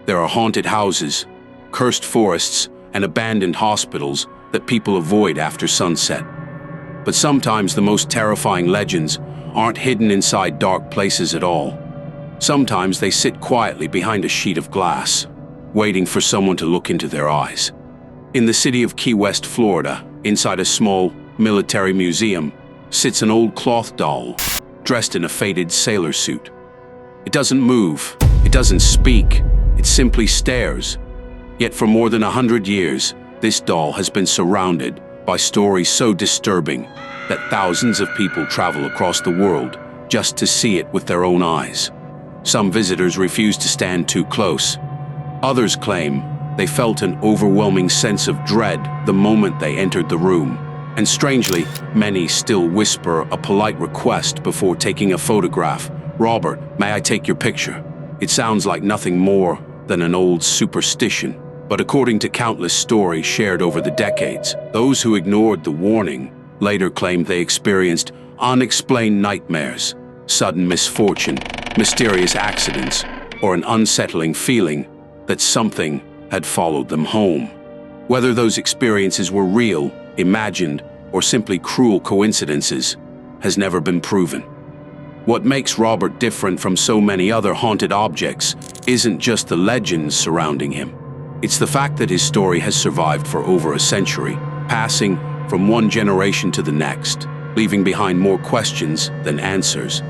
There are haunted houses, cursed forests, and abandoned hospitals that people avoid after sunset. But sometimes the most terrifying legends aren't hidden inside dark places at all. Sometimes they sit quietly behind a sheet of glass, waiting for someone to look into their eyes. In the city of Key West, Florida, inside a small military museum, sits an old cloth doll, dressed in a faded sailor suit. It doesn't move, it doesn't speak, it simply stares. Yet for more than 100 years, this doll has been surrounded by stories so disturbing that thousands of people travel across the world just to see it with their own eyes. Some visitors refuse to stand too close. Others claim they felt an overwhelming sense of dread the moment they entered the room. And strangely, many still whisper a polite request before taking a photograph. "Robert, may I take your picture?" It sounds like nothing more than an old superstition. But according to countless stories shared over the decades, those who ignored the warning later claimed they experienced unexplained nightmares, sudden misfortune, mysterious accidents, or an unsettling feeling that something had followed them home. Whether those experiences were real, imagined, or simply cruel coincidences has never been proven. What makes Robert different from so many other haunted objects isn't just the legends surrounding him. It's the fact that his story has survived for over a century, passing from one generation to the next, leaving behind more questions than answers.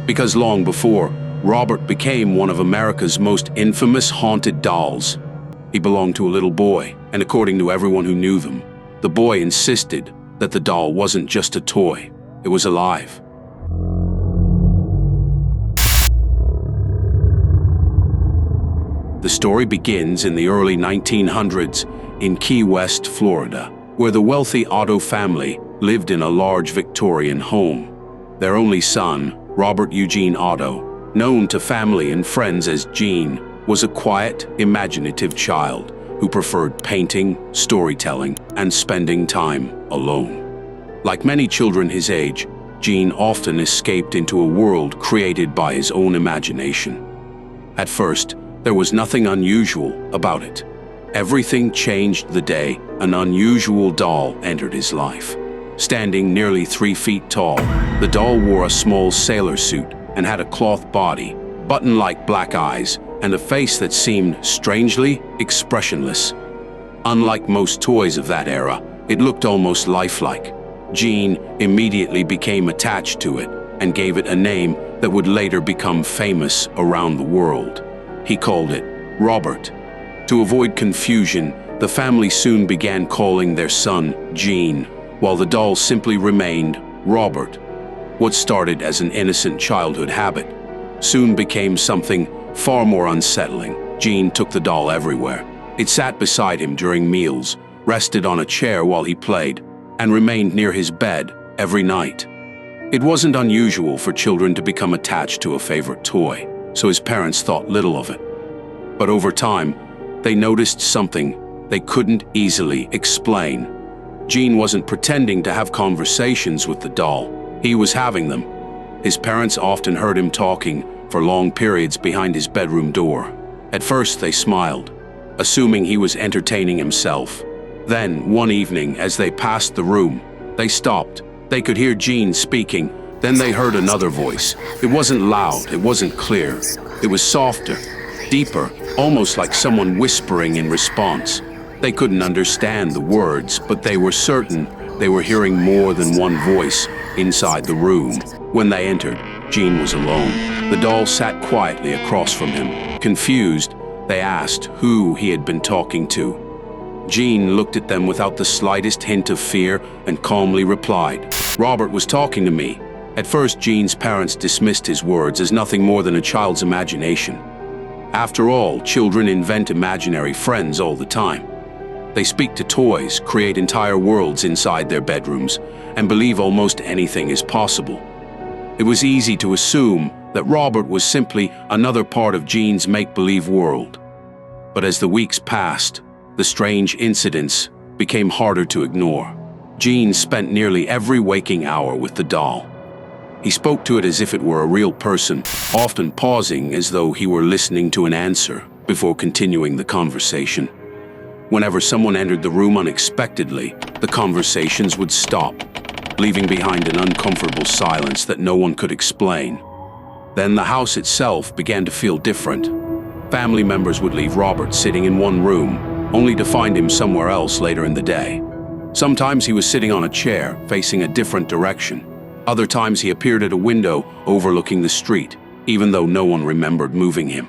Because long before Robert became one of America's most infamous haunted dolls, he belonged to a little boy, and according to everyone who knew them, the boy insisted that the doll wasn't just a toy, it was alive. The story begins in the early 1900s in Key West, Florida, where the wealthy Otto family lived in a large Victorian home. Their only son, Robert Eugene Otto, known to family and friends as Gene, was a quiet, imaginative child who preferred painting, storytelling, and spending time alone. Like many children his age, Gene often escaped into a world created by his own imagination. At first, there was nothing unusual about it. Everything changed the day an unusual doll entered his life. Standing nearly 3 feet tall, the doll wore a small sailor suit and had a cloth body, button-like black eyes, and a face that seemed strangely expressionless. Unlike most toys of that era, it looked almost lifelike. Gene immediately became attached to it and gave it a name that would later become famous around the world. He called it Robert. To avoid confusion, the family soon began calling their son Gene, while the doll simply remained Robert. What started as an innocent childhood habit soon became something far more unsettling. Gene took the doll everywhere. It sat beside him during meals, rested on a chair while he played, and remained near his bed every night. It wasn't unusual for children to become attached to a favorite toy, so his parents thought little of it. But over time, they noticed something they couldn't easily explain. Gene wasn't pretending to have conversations with the doll. He was having them. His parents often heard him talking for long periods behind his bedroom door. At first, they smiled, assuming he was entertaining himself. Then, one evening, as they passed the room, they stopped. They could hear Gene speaking. Then they heard another voice. It wasn't loud, it wasn't clear. It was softer, deeper, almost like someone whispering in response. They couldn't understand the words, but they were certain they were hearing more than one voice inside the room. When they entered, Gene was alone. The doll sat quietly across from him. Confused, they asked who he had been talking to. Gene looked at them without the slightest hint of fear and calmly replied, "Robert was talking to me." At first, Gene's parents dismissed his words as nothing more than a child's imagination. After all, children invent imaginary friends all the time. They speak to toys, create entire worlds inside their bedrooms, and believe almost anything is possible. It was easy to assume that Robert was simply another part of Gene's make-believe world. But as the weeks passed, the strange incidents became harder to ignore. Gene spent nearly every waking hour with the doll. He spoke to it as if it were a real person, often pausing as though he were listening to an answer before continuing the conversation. Whenever someone entered the room unexpectedly, the conversations would stop, leaving behind an uncomfortable silence that no one could explain. Then the house itself began to feel different. Family members would leave Robert sitting in one room, only to find him somewhere else later in the day. Sometimes he was sitting on a chair, facing a different direction. Other times he appeared at a window overlooking the street, even though no one remembered moving him.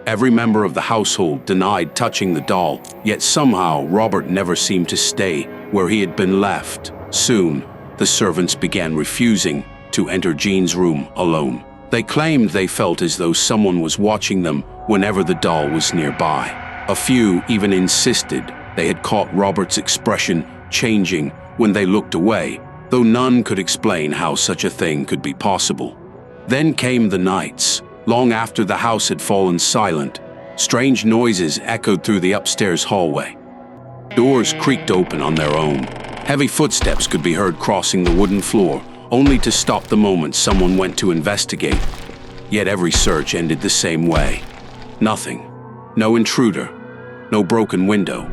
Every member of the household denied touching the doll, yet somehow Robert never seemed to stay where he had been left. Soon, the servants began refusing to enter Gene's room alone. They claimed they felt as though someone was watching them whenever the doll was nearby. A few even insisted they had caught Robert's expression changing when they looked away, though none could explain how such a thing could be possible. Then came the nights. Long after the house had fallen silent, strange noises echoed through the upstairs hallway. Doors creaked open on their own. Heavy footsteps could be heard crossing the wooden floor, only to stop the moment someone went to investigate. Yet every search ended the same way. Nothing. No intruder. No broken window.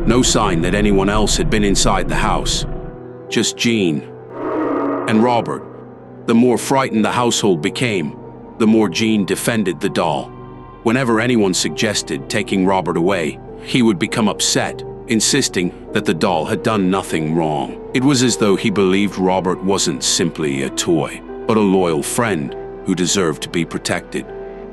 No sign that anyone else had been inside the house. Just Gene and Robert. The more frightened the household became, the more Gene defended the doll. Whenever anyone suggested taking Robert away, he would become upset, insisting that the doll had done nothing wrong. It was as though he believed Robert wasn't simply a toy, but a loyal friend who deserved to be protected.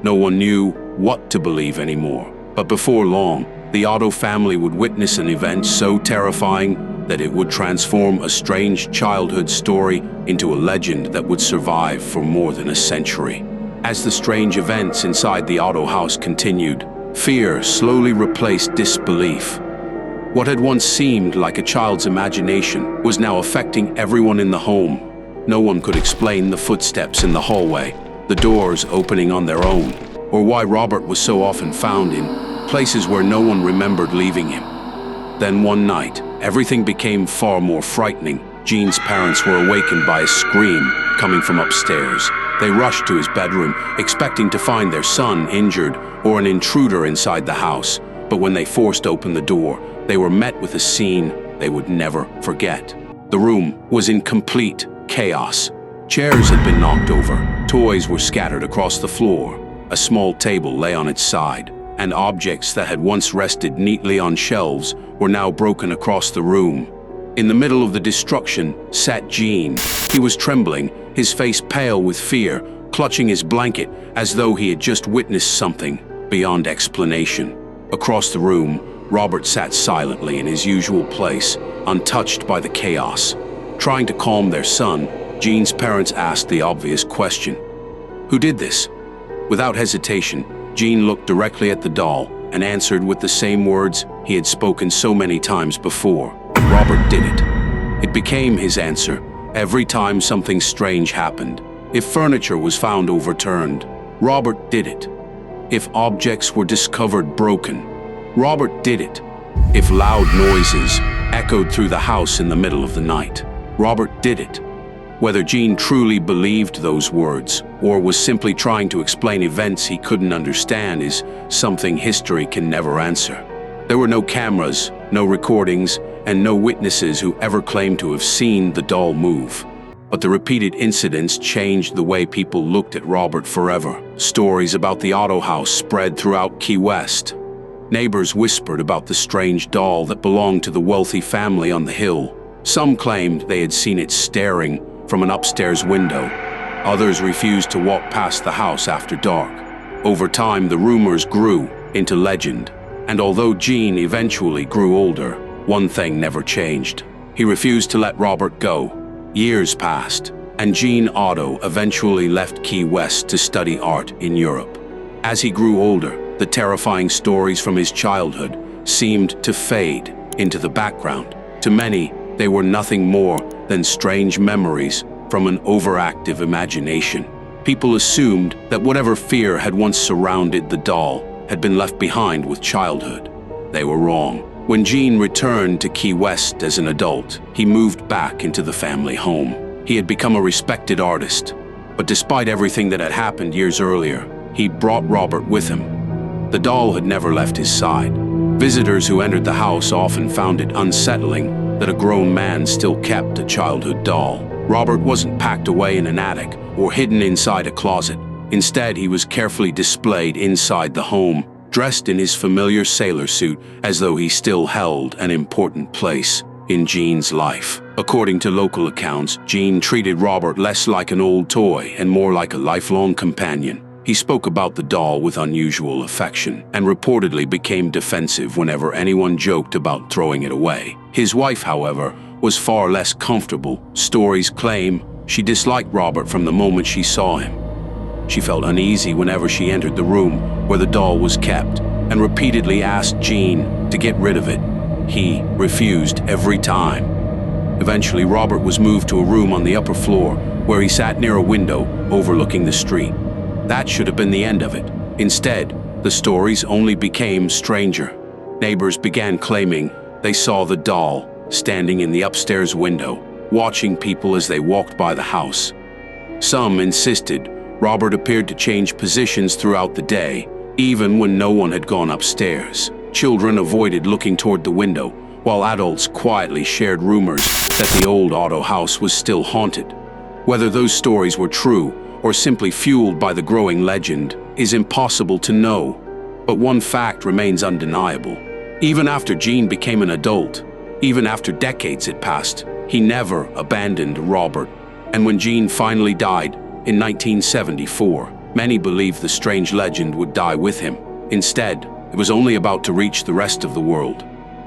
No one knew what to believe anymore. But before long, the Otto family would witness an event so terrifying that it would transform a strange childhood story into a legend that would survive for more than a century. As the strange events inside the Otto house continued, fear slowly replaced disbelief. What had once seemed like a child's imagination was now affecting everyone in the home. No one could explain the footsteps in the hallway, the doors opening on their own, or why Robert was so often found in places where no one remembered leaving him. Then one night, everything became far more frightening. Gene's parents were awakened by a scream coming from upstairs. They rushed to his bedroom, expecting to find their son injured or an intruder inside the house. But when they forced open the door, they were met with a scene they would never forget. The room was in complete chaos. Chairs had been knocked over, toys were scattered across the floor, a small table lay on its side, and objects that had once rested neatly on shelves were now broken across the room. In the middle of the destruction sat Gene. He was trembling, his face pale with fear, clutching his blanket as though he had just witnessed something beyond explanation. Across the room, Robert sat silently in his usual place, untouched by the chaos. Trying to calm their son, Gene's parents asked the obvious question: "Who did this?" Without hesitation, Gene looked directly at the doll and answered with the same words he had spoken so many times before. Robert did it. It became his answer every time something strange happened. If furniture was found overturned, Robert did it. If objects were discovered broken, Robert did it. If loud noises echoed through the house in the middle of the night, Robert did it. Whether Gene truly believed those words or was simply trying to explain events he couldn't understand is something history can never answer. There were no cameras, no recordings, and no witnesses who ever claimed to have seen the doll move. But the repeated incidents changed the way people looked at Robert forever. Stories about the Otto house spread throughout Key West. Neighbors whispered about the strange doll that belonged to the wealthy family on the hill. Some claimed they had seen it staring from an upstairs window. Others refused to walk past the house after dark. Over time, the rumors grew into legend. And although Gene eventually grew older, one thing never changed. He refused to let Robert go. Years passed, and Gene Otto eventually left Key West to study art in Europe. As he grew older, the terrifying stories from his childhood seemed to fade into the background. To many, they were nothing more than strange memories from an overactive imagination. People assumed that whatever fear had once surrounded the doll had been left behind with childhood. They were wrong. When Gene returned to Key West as an adult, he moved back into the family home. He had become a respected artist, but despite everything that had happened years earlier, he brought Robert with him. The doll had never left his side. Visitors who entered the house often found it unsettling that a grown man still kept a childhood doll. Robert wasn't packed away in an attic or hidden inside a closet. Instead, he was carefully displayed inside the home, dressed in his familiar sailor suit as though he still held an important place in Gene's life. According to local accounts, Gene treated Robert less like an old toy and more like a lifelong companion. He spoke about the doll with unusual affection and reportedly became defensive whenever anyone joked about throwing it away. His wife, however, was far less comfortable. Stories claim she disliked Robert from the moment she saw him. She felt uneasy whenever she entered the room where the doll was kept and repeatedly asked Gene to get rid of it. He refused every time. Eventually, Robert was moved to a room on the upper floor where he sat near a window overlooking the street. That should have been the end of it. Instead, the stories only became stranger. Neighbors began claiming they saw the doll standing in the upstairs window, watching people as they walked by the house. Some insisted Robert appeared to change positions throughout the day, even when no one had gone upstairs. Children avoided looking toward the window, while adults quietly shared rumors that the old Otto house was still haunted. Whether those stories were true or simply fueled by the growing legend is impossible to know. But one fact remains undeniable. Even after Gene became an adult, even after decades had passed, he never abandoned Robert. And when Gene finally died in 1974, many believed the strange legend would die with him. Instead, it was only about to reach the rest of the world.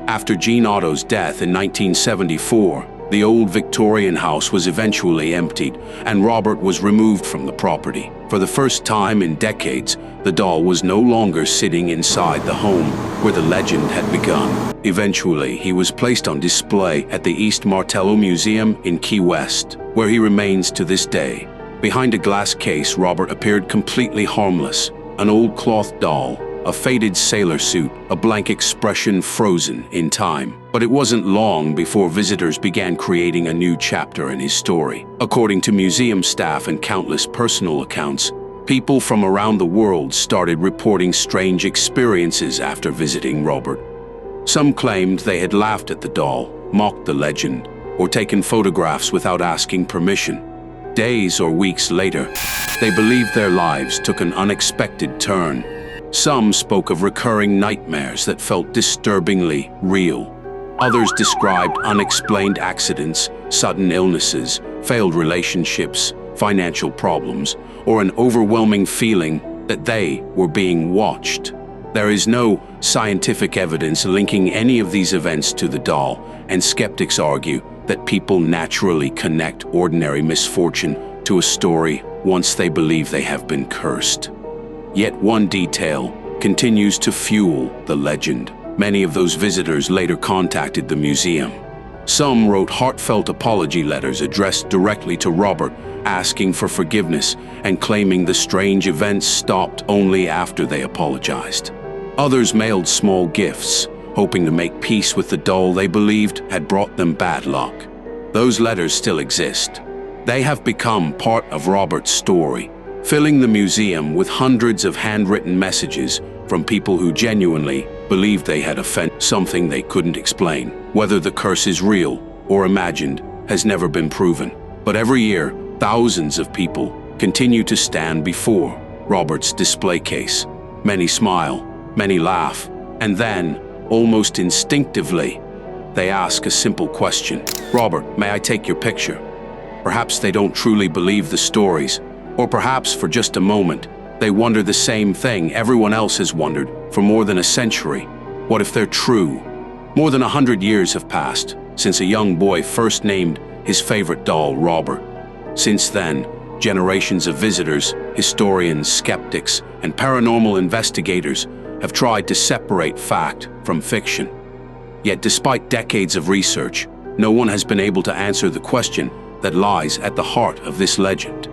After Gene Otto's death in 1974, the old Victorian house was eventually emptied, and Robert was removed from the property. For the first time in decades, the doll was no longer sitting inside the home where the legend had begun. Eventually, he was placed on display at the East Martello Museum in Key West, where he remains to this day. Behind a glass case, Robert appeared completely harmless, an old cloth doll, a faded sailor suit, a blank expression frozen in time. But it wasn't long before visitors began creating a new chapter in his story. According to museum staff and countless personal accounts, people from around the world started reporting strange experiences after visiting Robert. Some claimed they had laughed at the doll, mocked the legend, or taken photographs without asking permission. Days or weeks later, they believed their lives took an unexpected turn. Some spoke of recurring nightmares that felt disturbingly real. Others described unexplained accidents, sudden illnesses, failed relationships, financial problems, or an overwhelming feeling that they were being watched. There is no scientific evidence linking any of these events to the doll, and skeptics argue that people naturally connect ordinary misfortune to a story once they believe they have been cursed. Yet one detail continues to fuel the legend. Many of those visitors later contacted the museum. Some wrote heartfelt apology letters addressed directly to Robert, asking for forgiveness and claiming the strange events stopped only after they apologized. Others mailed small gifts, hoping to make peace with the doll they believed had brought them bad luck. Those letters still exist. They have become part of Robert's story, filling the museum with hundreds of handwritten messages from people who genuinely believed they had offended something they couldn't explain. Whether the curse is real or imagined has never been proven. But every year, thousands of people continue to stand before Robert's display case. Many smile, many laugh, and then, almost instinctively, they ask a simple question. "Robert, may I take your picture?" Perhaps they don't truly believe the stories, or perhaps for just a moment, they wonder the same thing everyone else has wondered for more than a century. What if they're true? More than 100 years have passed since a young boy first named his favorite doll Robert. Since then, generations of visitors, historians, skeptics, and paranormal investigators have tried to separate fact from fiction. Yet despite decades of research, no one has been able to answer the question that lies at the heart of this legend.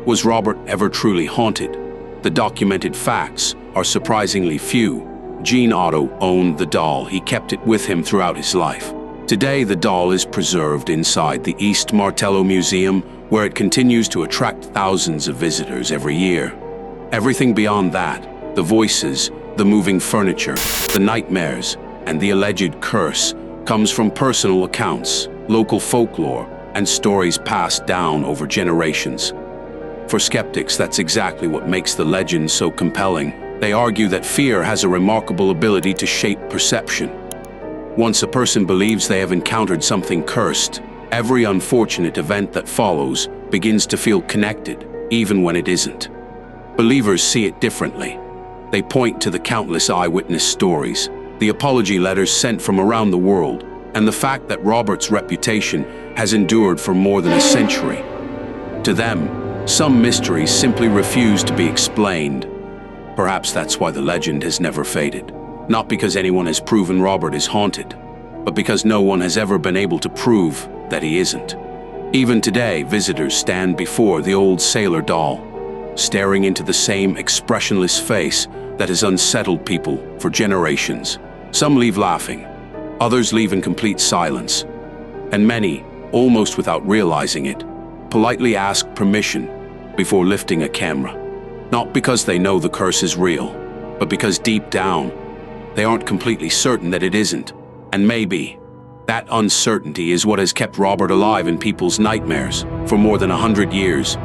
Was Robert ever truly haunted? The documented facts are surprisingly few. Gene Otto owned the doll. He kept it with him throughout his life. Today, the doll is preserved inside the East Martello Museum, where it continues to attract thousands of visitors every year. Everything beyond that, the voices, The moving furniture, the nightmares, and the alleged curse comes from personal accounts, local folklore, and stories passed down over generations. For skeptics, that's exactly what makes the legend so compelling. They argue that fear has a remarkable ability to shape perception. Once a person believes they have encountered something cursed, every unfortunate event that follows begins to feel connected, even when it isn't. Believers see it differently. They point to the countless eyewitness stories, the apology letters sent from around the world, and the fact that Robert's reputation has endured for more than a century. To them, some mysteries simply refuse to be explained. Perhaps that's why the legend has never faded. Not because anyone has proven Robert is haunted, but because no one has ever been able to prove that he isn't. Even today, visitors stand before the old sailor doll, staring into the same expressionless face that has unsettled people for generations. Some leave laughing, others leave in complete silence, and many, almost without realizing it, politely ask permission before lifting a camera. Not because they know the curse is real, but because deep down, they aren't completely certain that it isn't. And maybe that uncertainty is what has kept Robert alive in people's nightmares for more than 100 years.